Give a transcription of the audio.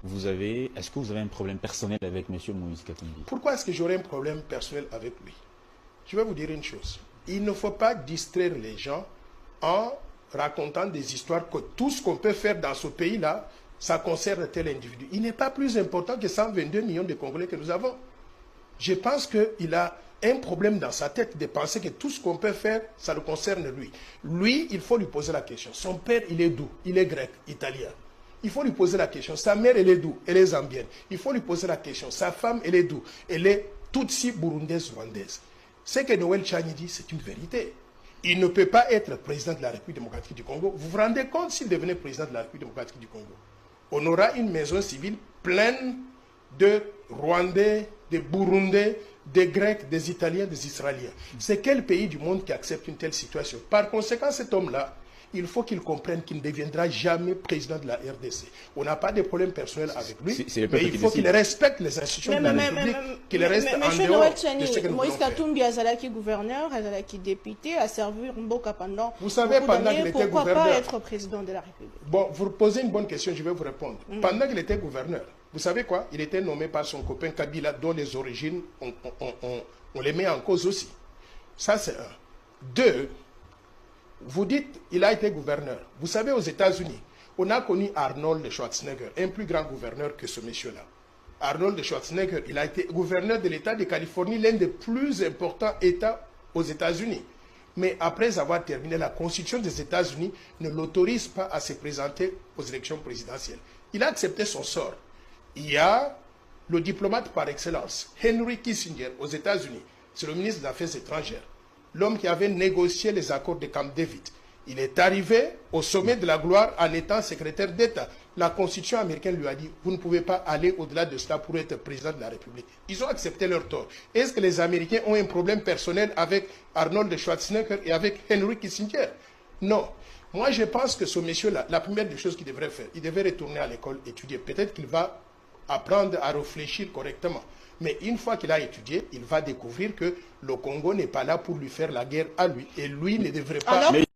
est-ce que vous avez un problème personnel avec M. Moïse Katumbi? Pourquoi est-ce que j'aurais un problème personnel avec lui? Je vais vous dire une chose. Il ne faut pas distraire les gens en racontant des histoires que tout ce qu'on peut faire dans ce pays-là, ça concerne tel individu. Il n'est pas plus important que 122 millions de Congolais que nous avons. Je pense qu'il a un problème dans sa tête de penser que tout ce qu'on peut faire, ça le concerne lui. Lui, il faut lui poser la question. Son père, il est d'où? Il est grec, italien. Il faut lui poser la question. Sa mère, elle est d'où? Elle est zambienne. Il faut lui poser la question. Sa femme, elle est d'où? Elle est tutsi burundaise rwandaise. Ce que Noël Tchani dit, c'est une vérité. Il ne peut pas être président de la République démocratique du Congo. Vous vous rendez compte s'il devenait président de la République démocratique du Congo? On aura une maison civile pleine de Rwandais, de Burundais, des Grecs, des Italiens, des Israéliens. C'est quel pays du monde qui accepte une telle situation? Par conséquent, cet homme-là, il faut qu'il comprenne qu'il ne deviendra jamais président de la RDC. On n'a pas de problème personnel avec lui, mais il faut qu'il respecte les institutions de la République, qu'il reste en dehors de ce que nous voulons faire. Moïse Katumbi Azalaki gouverneur, Azalaki député, a servi Mboka pendant vous savez, pendant qu'il était pourquoi gouverneur, pas être président de la République? Bon, vous posez une bonne question, je vais vous répondre. Pendant qu'il était gouverneur, vous savez quoi? Il était nommé par son copain Kabila, dont les origines, on les met en cause aussi. Ça, c'est un. Deux, vous dites, il a été gouverneur. Vous savez, aux États-Unis, on a connu Arnold Schwarzenegger, un plus grand gouverneur que ce monsieur-là. Arnold Schwarzenegger, il a été gouverneur de l'État de Californie, l'un des plus importants États aux États-Unis. Mais après avoir terminé, la Constitution des États-Unis ne l'autorise pas à se présenter aux élections présidentielles. Il a accepté son sort. Il y a le diplomate par excellence, Henry Kissinger, aux États-Unis. C'est le ministre des Affaires étrangères. L'homme qui avait négocié les accords de Camp David. Il est arrivé au sommet de la gloire en étant secrétaire d'État. La Constitution américaine lui a dit, vous ne pouvez pas aller au-delà de cela pour être président de la République. Ils ont accepté leur tort. Est-ce que les Américains ont un problème personnel avec Arnold Schwarzenegger et avec Henry Kissinger? Non. Moi, je pense que ce monsieur-là, la première des choses qu'il devrait faire, il devrait retourner à l'école, étudier. Peut-être qu'il va apprendre à réfléchir correctement. Mais une fois qu'il a étudié, il va découvrir que le Congo n'est pas là pour lui faire la guerre à lui. Et lui ne devrait pas...